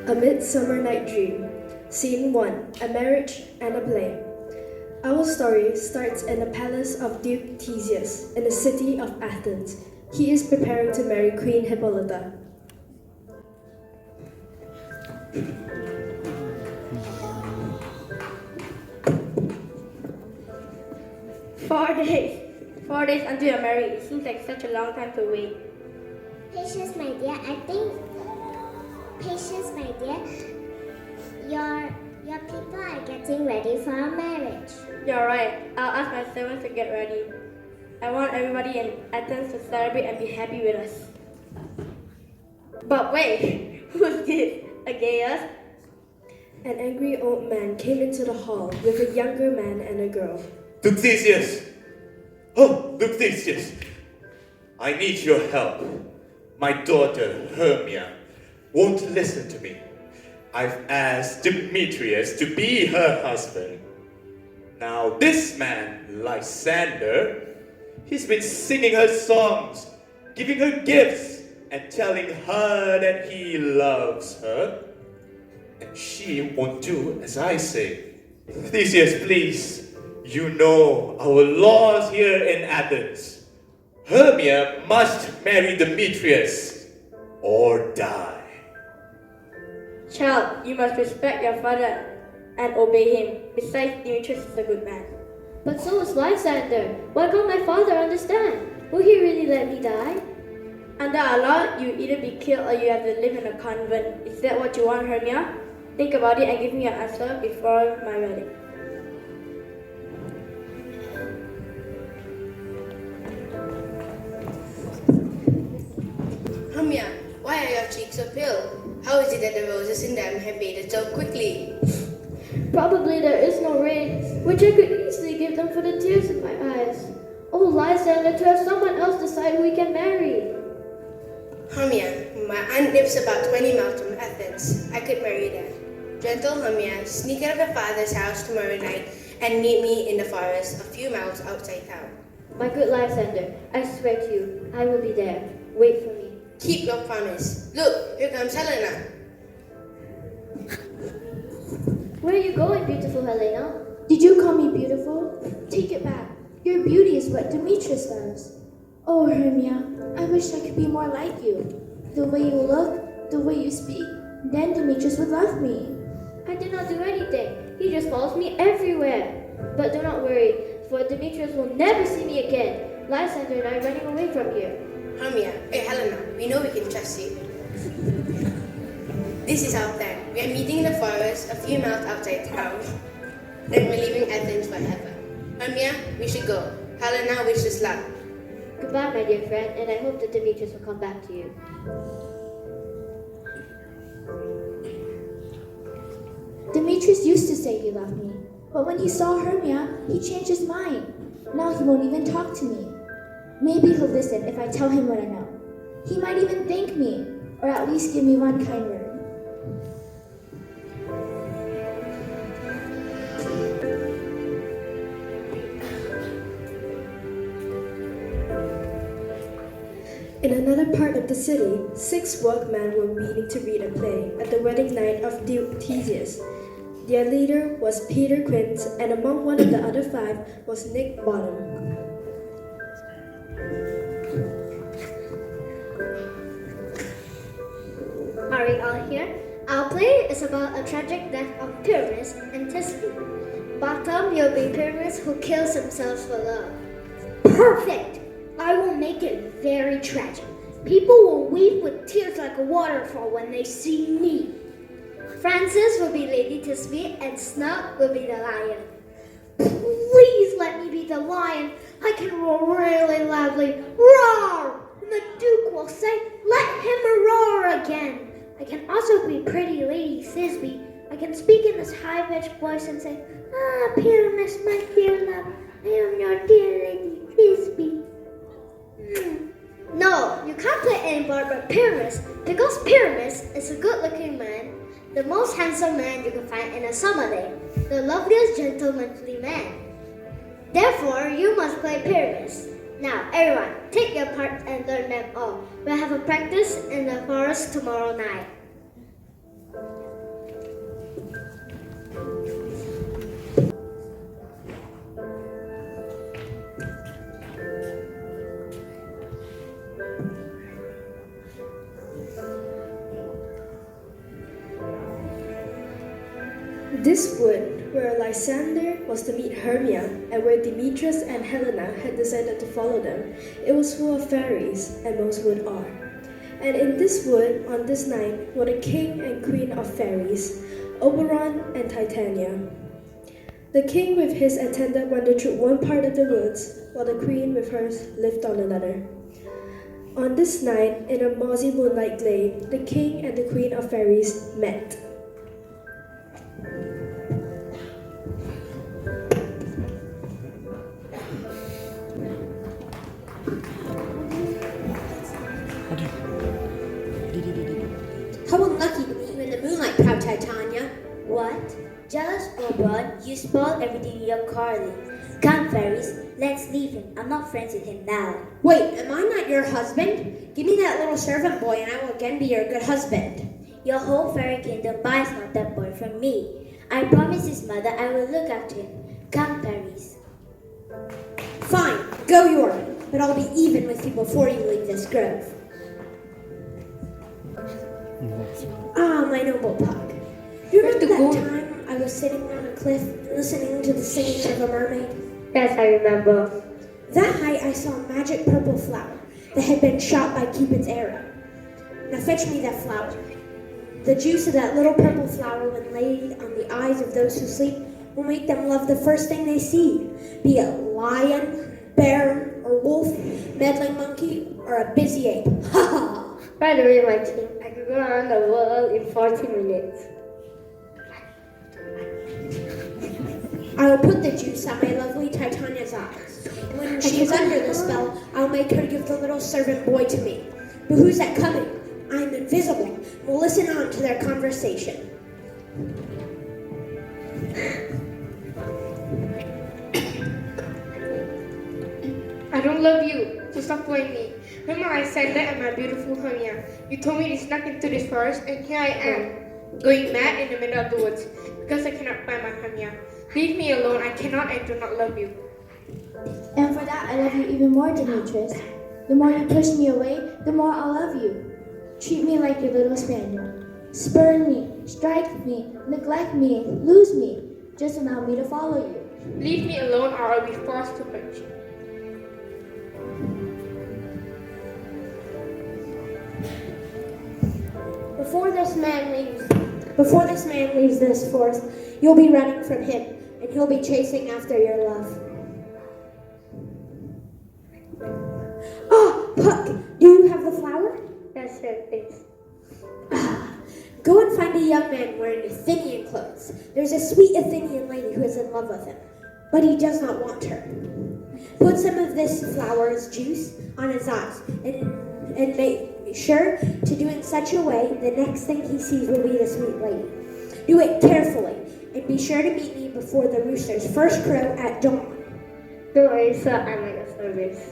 A Midsummer Night Dream. Scene 1. A marriage and a play. Our story starts in the palace of Duke Theseus in the city of Athens. He is preparing to marry Queen Hippolyta. Four days until you're married. It seems like such a long time to wait. Patience, my dear. Patience, my dear. Your people are getting ready for our marriage. You're right. I'll ask my servants to get ready. I want everybody in Athens to celebrate and be happy with us. But wait, who's this? A Jaya? An angry old man came into the hall with a younger man and a girl. Duke Theseus! Oh, Duke Theseus! I need your help. My daughter, Hermia, won't listen to me. I've asked Demetrius to be her husband. Now this man, Lysander, he's been singing her songs, giving her gifts, and telling her that he loves her. And she won't do as I say. Theseus, please. You know our laws here in Athens. Hermia must marry Demetrius or die. Child, you must respect your father and obey him. Besides, Demetrius is a good man. But so is Lysander. Why can't my father understand? Will he really let me die? Under our law, you either be killed or you have to live in a convent. Is that what you want, Hermia? Think about it and give me your answer before my wedding. Hermia, why are your cheeks so pale? How is it that the roses in them have faded so quickly? Probably there is no rain, which I could easily give them for the tears in my eyes. Oh, Lysander, to have someone else decide who we can marry. Hermia, my aunt lives about 20 miles from Athens. I could marry there. Gentle Hermia, sneak out of your father's house tomorrow night and meet me in the forest a few miles outside town. My good Lysander, I swear to you, I will be there. Wait for me. Keep your promise. Look, here comes Helena. Where are you going, beautiful Helena? Did you call me beautiful? Take it back. Your beauty is what Demetrius loves. Oh, Hermia, I wish I could be more like you. The way you look, the way you speak, then Demetrius would love me. I did not do anything. He just follows me everywhere. But do not worry, for Demetrius will never see me again. Lysander and I are running away from here. Hermia, hey Helena, we know we can trust you. This is our plan. We are meeting in the forest a few miles outside town. Then we're leaving Athens forever. Hermia, we should go. Helena wishes luck. Goodbye, my dear friend, and I hope that Demetrius will come back to you. Demetrius used to say he loved me, but when he saw Hermia, he changed his mind. Now he won't even talk to me. Maybe he'll listen if I tell him what I know. He might even thank me, or at least give me one kind word. In another part of the city, 6 workmen were meeting to read a play at the wedding night of Duke Theseus. Their leader was Peter Quince, and among one of the other 5 was Nick Bottom. Are we all here? Our play is about a tragic death of Ferliis and Thisbe. Bottom, you'll be Ferliis who kills themselves for love. Perfect! I will make it very tragic. People will weep with tears like a waterfall when they see me. Francis will be Lady Thisbe and Snug will be the lion. Please let me be the lion. I can roar really loudly. Roar! And the Duke will say, let him roar again. I can also be pretty Lady Thisbe. I can speak in this high-pitched voice and say, Pyramus, my dear love, I am your dear Lady Thisbe. No, you can't play anybody but Pyramus, because Pyramus is a good-looking man, the most handsome man you can find in a summer day, the loveliest gentlemanly man. Therefore, you must play Pyramus. Now, everyone, take your parts and learn them all. We'll have a practice in the forest tomorrow night. This wood, where Lysander was to meet Hermia, and where Demetrius and Helena had decided to follow them, it was full of fairies, and most wood are. And in this wood, on this night, were the king and queen of fairies, Oberon and Titania. The king with his attendant wandered through one part of the woods, while the queen with hers lived on another. On this night, in a mossy moonlight glade, the king and the queen of fairies met. How unlucky to meet you in the moonlight, proud Titania. What? Jealous, Oberon? You spoiled everything in your Carly. Come, fairies, let's leave him. I'm not friends with him now. Wait, am I not your husband? Give me that little servant boy and I will again be your good husband. Your whole fairy kingdom buys not that boy from me. I promise his mother I will look after him. Come, fairies. Fine, go your way, but I'll be even with you before you leave this grove. Ah, my noble Puck. Do you remember that time I was sitting on a cliff listening to the singing of a mermaid? Yes, I remember. That night I saw a magic purple flower that had been shot by Cupid's arrow. Now fetch me that flower. The juice of that little purple flower, when laid on the eyes of those who sleep, will make them love the first thing they see, be it lion, bear, or wolf, meddling monkey, or a busy ape. Ha ha! By the way, my king, I could go around the world in 40 minutes. I will put the juice on my lovely Titania's eyes. And when she is under the spell, I'll make her give the little servant boy to me. But who's that coming? I am invisible. We'll listen on to their conversation. I don't love you, so stop playing me. Remember Lysander and my beautiful Hermia. You told me to snuck into this forest, and here I am, going mad in the middle of the woods, because I cannot find my Hermia. Leave me alone, I cannot and do not love you. And for that, I love you even more, Demetrius. The more you push me away, the more I'll love you. Treat me like your little spaniel. Spurn me, strike me, neglect me, lose me. Just allow me to follow you. Leave me alone or I'll be forced to hurt you. Before this man leaves this forest, you'll be running from him, and he'll be chasing after your love. Ah, Puck, do you have the flower? Yes, sir, please. Go and find a young man wearing Athenian clothes. There's a sweet Athenian lady who is in love with him, but he does not want her. Put some of this flower's juice on his eyes, and make sure to do it in such a way the next thing he sees will be the sweet lady. Do it carefully, and be sure to meet me before the roosters first crow at dawn. Don't worry, sir, I'm at your service.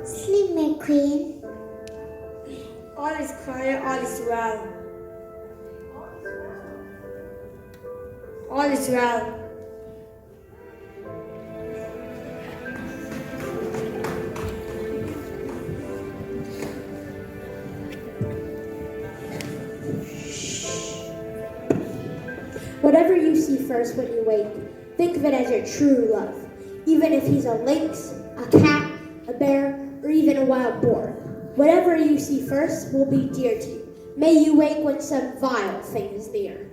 Sleep, my queen. All is quiet, all is well. All is well. Whatever you see first when you wake, think of it as your true love, even if he's a lynx, a cat, a bear, or even a wild boar. Whatever you see first will be dear to you. May you wake when some vile thing is near.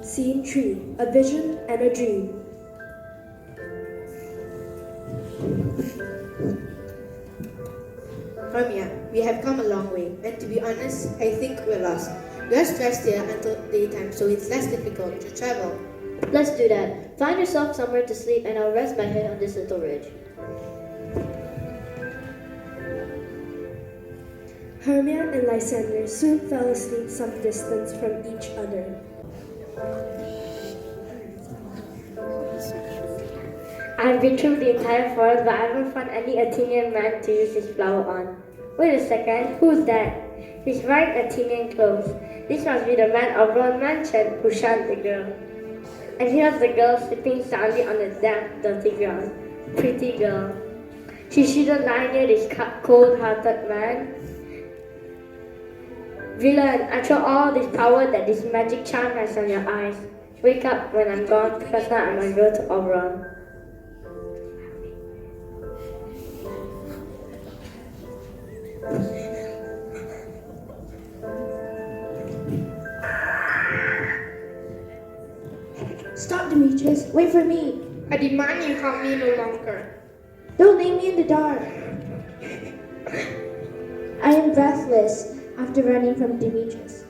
Scene 3. A vision and a dream. Hermia, we have come a long way, and to be honest, I think we're lost. We are stressed here until daytime, so it's less difficult to travel. Let's do that. Find yourself somewhere to sleep and I'll rest my head on this little ridge. Hermia and Lysander soon fell asleep some distance from each other. I've been through the entire forest, but I haven't found any Athenian man to use this flower on. Wait a second, who's that? He's wearing Athenian clothes. This must be the man of Ron mansion who shunned the girl. And here's the girl sleeping soundly on the damp, dirty ground. Pretty girl. She shouldn't lie near this cold-hearted man. Villain, I throw all this power that this magic charm has on your eyes. Wake up when I'm gone, because now I must go to Oberon. Stop, Demetrius. Wait for me. I demand you harm me no longer. Don't leave me in the dark. I am breathless after running from Demetrius.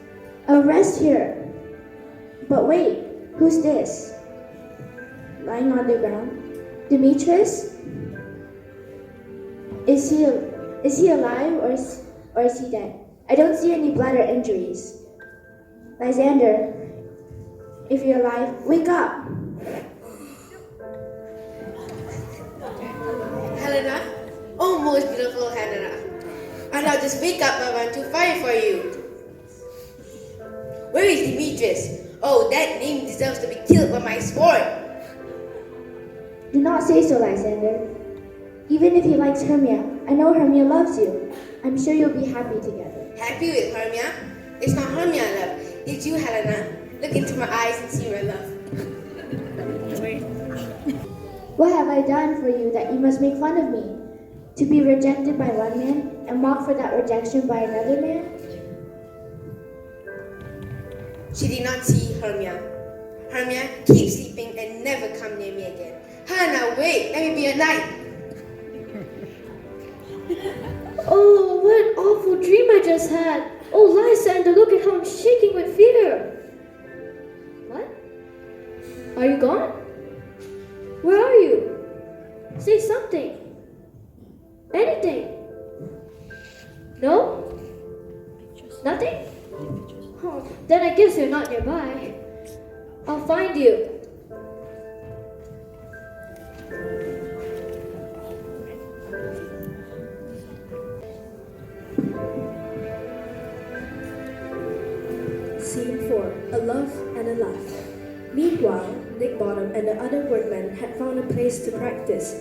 I'll rest here. But wait, who's this? Lying on the ground? Demetrius? Is he alive or is he dead? I don't see any blood or injuries. Lysander, if you're alive, wake up! Helena? Oh, most beautiful Helena. And now just wake up, I want to fight for you. Where is Demetrius? Oh, that name deserves to be killed by my sword. Do not say so, Lysander. Even if he likes Hermia, I know Hermia loves you. I'm sure you'll be happy together. Happy with Hermia? It's not Hermia I love. It's you, Helena. Look into my eyes and see my love. What have I done for you that you must make fun of me? To be rejected by one man and mocked for that rejection by another man? She did not see Hermia. Hermia, keep sleeping and never come near me again. Helena, wait, let me be a knight. Oh, what an awful dream I just had. Oh, Lysander, look at how I'm shaking with fear. What? Are you gone? Where are you? Say something. Anything. No? Nothing? Oh, then I guess you're not nearby. I'll find you. Scene 4. A love and a laugh. Meanwhile, Nick Bottom and the other workmen had found a place to practice.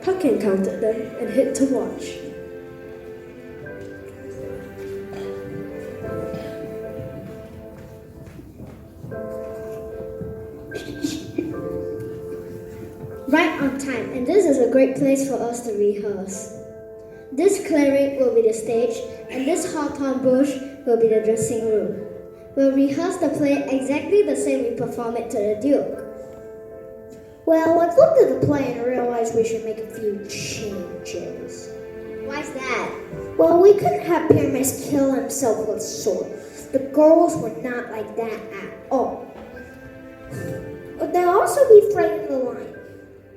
Puck encountered them and hid to watch. Right on time, and this is a great place for us to rehearse. This clearing will be the stage, and this hawthorn bush will be the dressing room. We'll rehearse the play exactly the same we perform it to the Duke. Well, I've looked at the play and realized we should make a few changes. Why's that? Well, we couldn't have Pyramus kill himself with a sword. The girls were not like that at all. But they'll also be fighting the lion.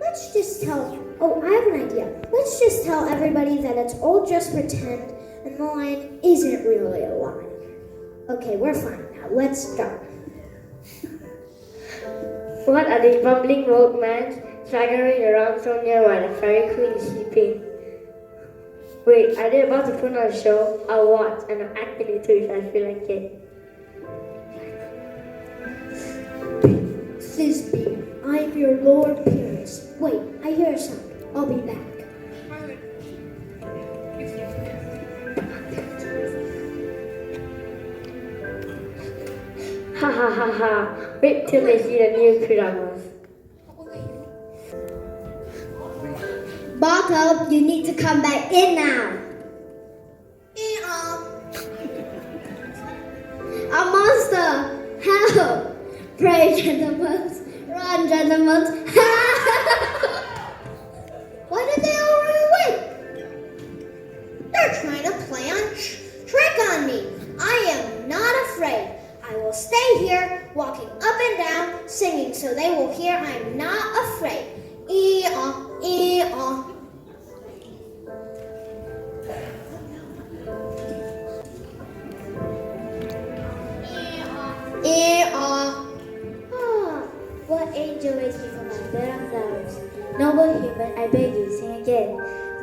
Let's just tell... Oh, I have an idea. Let's just tell everybody that it's all just pretend and the lion isn't really a lion. Okay, we're fine now. Let's start. What are these bumbling rogue men staggering around so near while the fairy queen is sleeping? Wait, are they about to put on a show? I'll watch and I'll act in it too if I feel like it. Thisbe, I am your Lord Pyrrhus. Wait, I hear a sound. I'll be back. Ha ha ha ha. Wait till they see the new pyramus. Bottom, you need to come back in now. A monster! Help! Pray, gentlemen. Run, gentlemen. Why did they all run away? They're trying to play on trick on me. I am not afraid. I will stay here, walking up and down, singing so they will hear I am not afraid. Ee-aw, ee-aw. Ee-aw. Ah, what angel waits me for my bed of flowers? Noble human, I beg you, sing again.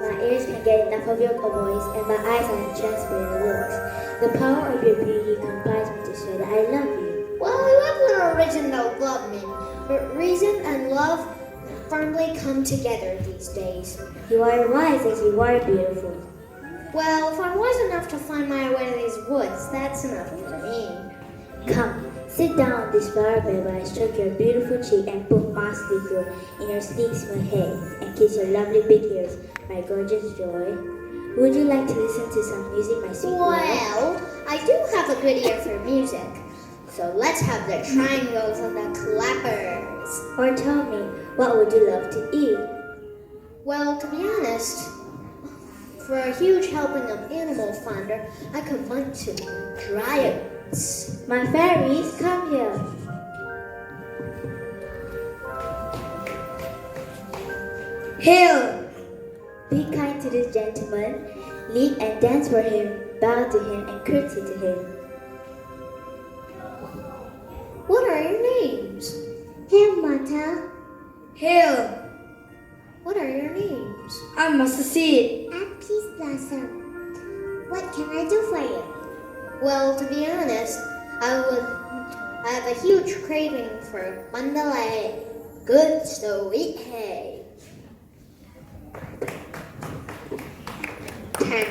My ears can get enough of your voice, and my eyes are entranced by your looks. The power of your beauty compels me to swear that I love you. Well, you have an original love, man. But reason and love firmly come together these days. You are wise as you are beautiful. Well, if I'm wise enough to find my way to these woods, that's enough for me. Come, sit down on this flower bed while I stroke your beautiful cheek and put mastic in your sleek small head and kiss your lovely big ears, my gorgeous joy. Would you like to listen to some music, my sweet love? Well, I do have a good ear for music. So let's have the triangles and the clappers. Or tell me, what would you love to eat? Well, to be honest, for a huge helping of animal fonder, I could want to dryads. My fairies, come here. Hail! Be kind to this gentleman, leap and dance for him, bow to him and curtsy to him. What are your names? Hail, Mata. Hail! What are your names? I'm Mustardseed. I'm Peaseblossom. What can I do for you? Well, to be honest, I have a huge craving for mandalay, good sweet hay. 10.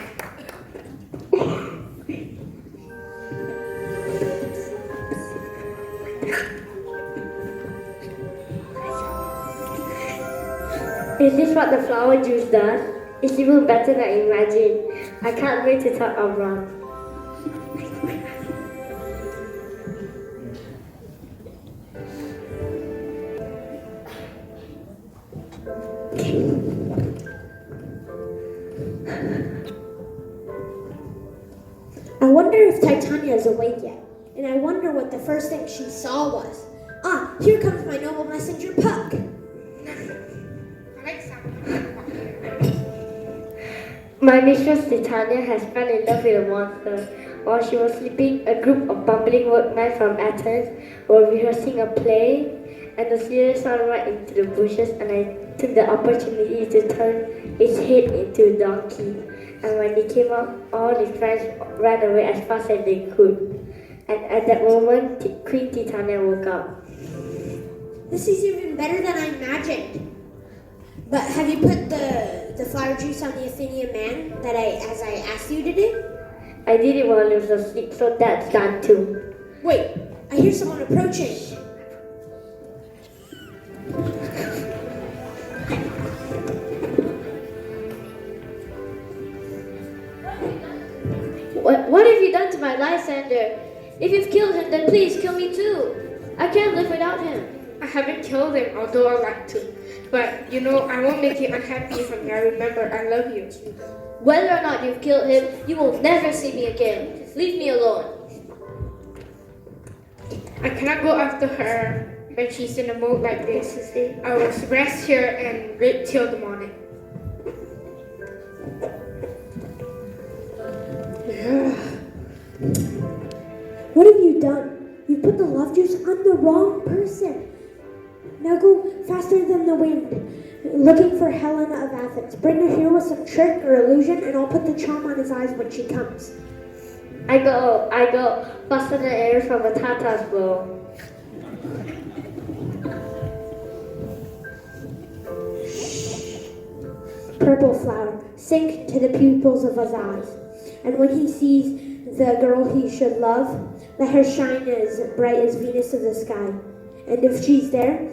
Is this what the flower juice does? It's even better than I imagined. I can't wait to tell Oberon. I wonder if Titania is awake yet, and I wonder what the first thing she saw was. Ah, here comes my noble messenger, Puck. My mistress Titania has fell in love with a monster. While she was sleeping, a group of bumbling workmen from Athens were rehearsing a play, and the serious one ran into the bushes, and I took the opportunity to turn its head into a donkey. And when they came up, all the friends ran away as fast as they could. And at that moment, Queen Titania woke up. This is even better than I imagined. But have you put the flower juice on the Athenian man as I asked you to do? I did it while I was asleep, so that's done too. Wait, I hear someone approaching. What have you done to my Lysander? If you've killed him, then please kill me too. I can't live without him. I haven't killed him, although I like to. But, I won't make you unhappy from here. Remember, I love you. Whether or not you've killed him, you will never see me again. Leave me alone. I cannot go after her when she's in a mood like this. I will rest here and wait till the morning. What have you done? You put the love juice on the wrong person. Now go faster than the wind, looking for Helena of Athens. Bring her here with some trick or illusion, and I'll put the charm on his eyes when she comes. I go faster than air from a Tata's bow. Purple flower, sink to the pupils of his eyes. And when he sees the girl he should love, let her shine as bright as Venus of the sky. And if she's there,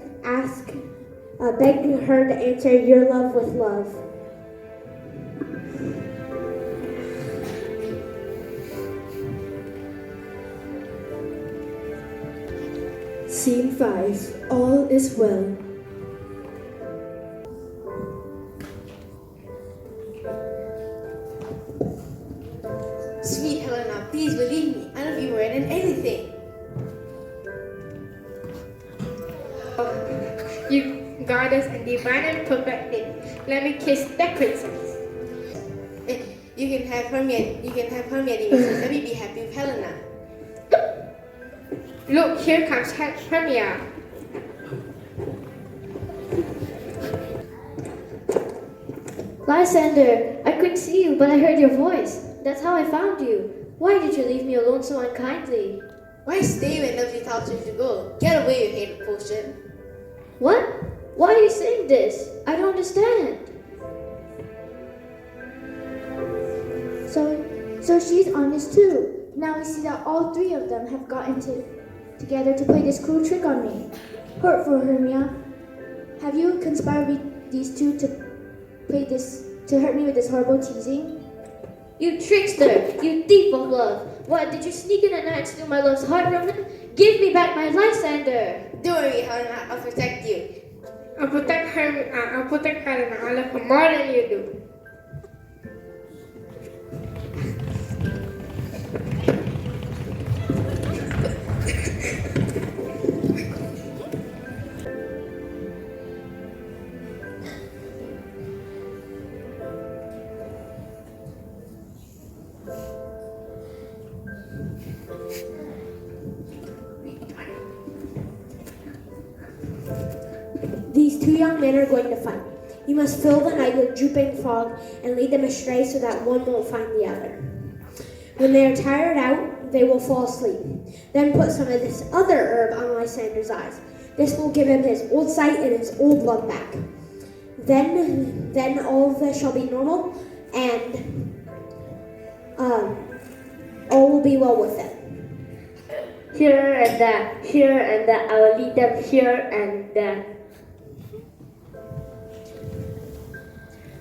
beg her to answer your love with love. Scene 5. All is well. Sweet Helena, please believe me. I love you more than anything. You goddess and divine and perfect. Let me kiss that princess. You can have Hermia, Demetrius. Let me be happy with Helena. Look, here comes Hermia. Lysander, I couldn't see you, but I heard your voice. That's how I found you. Why did you leave me alone so unkindly? Why stay when nobody tells you to go? Get away, you hated potion. What? Why are you saying this? I don't understand. So she's honest too. Now we see that all three of them have gotten together to play this cruel trick on me. Hurtful Hermia, have you conspired with these two to hurt me with this horrible teasing? You trickster! You thief of love! What, did you sneak in at night and steal my love's heart from him? Give me back my Lysander! Don't worry, Helena, I'll protect you. I'll protect Helena. I love her more than you do. These two young men are going to fight. You must fill the night with drooping fog and lead them astray so that one won't find the other. When they are tired out, they will fall asleep. Then put some of this other herb on Lysander's eyes. This will give him his old sight and his old love back. Then all of this shall be normal, and all will be well with them. Here and that, I will lead them here and there.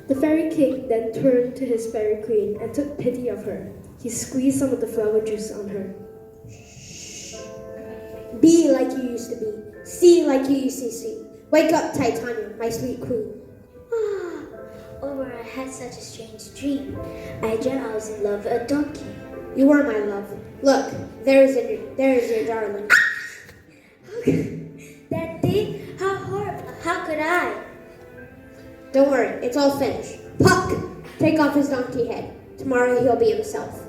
The fairy king then turned to his fairy queen and took pity of her. He squeezed some of the flower juice on her. Be like you used to be. See like you used to see. Wake up, Titania, my sweet queen. Oberon, I had such a strange dream. I dreamt I was in love with a donkey. You were my love. Look, there is your darling. That thing? How horrible. How could I? Don't worry, it's all finished. Puck! Take off his donkey head. Tomorrow he'll be himself.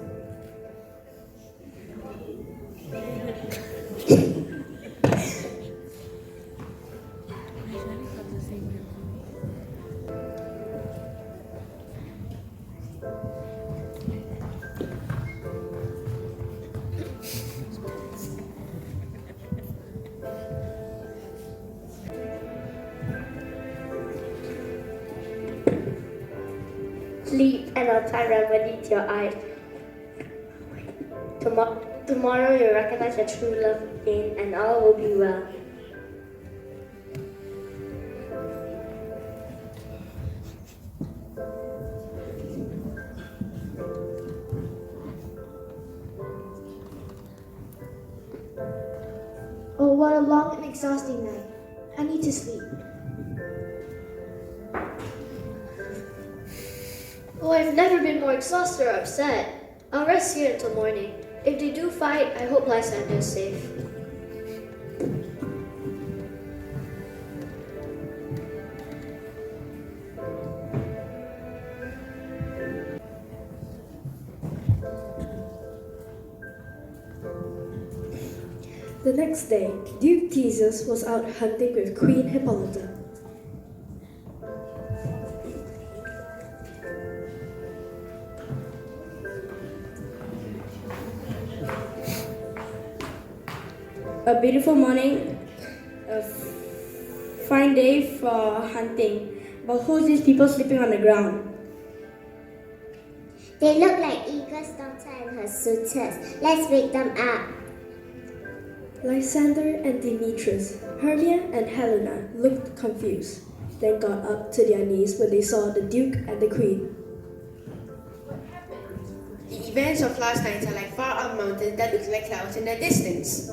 Sleep and I'll tie remedy to your eyes. Tomorrow you'll recognize your true love again and all will be well. Oh, what a long and exhausting night. I need to sleep. Oh, I've never been more exhausted or upset. I'll rest here until morning. If they do fight, I hope Lysander is safe. The next day, Duke Theseus was out hunting with Queen Hippolyta. A beautiful morning, a fine day for hunting. But who's these people sleeping on the ground? They look like eagles, Doctor and her suitors. Let's wake them up. Lysander and Demetrius, Hermia and Helena looked confused, then got up to their knees when they saw the Duke and the Queen. The events of last night are like far up mountains that look like clouds in the distance.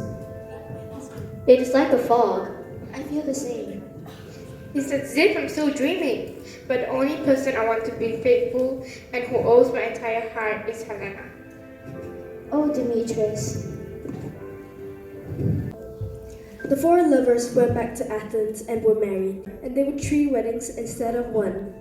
It is like a fog. I feel the same. It's as if I'm still dreaming. But the only person I want to be faithful and who owes my entire heart is Helena. Oh, Demetrius. The four lovers went back to Athens and were married, and there were 3 weddings instead of 1.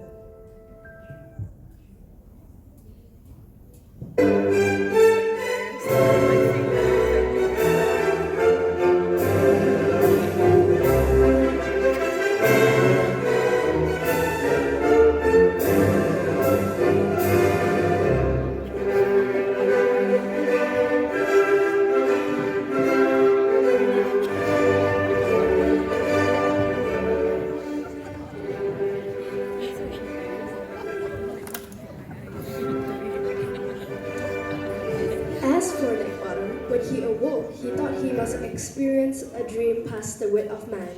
wolf, he thought he must experience a dream past the wit of man.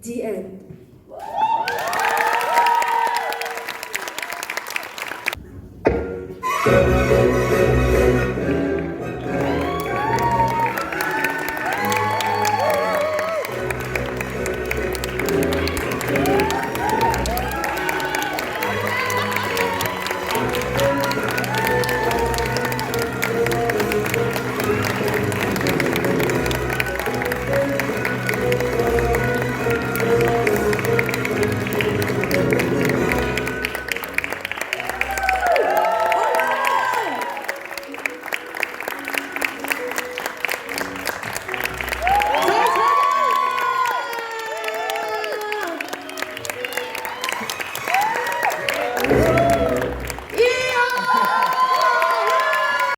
The end.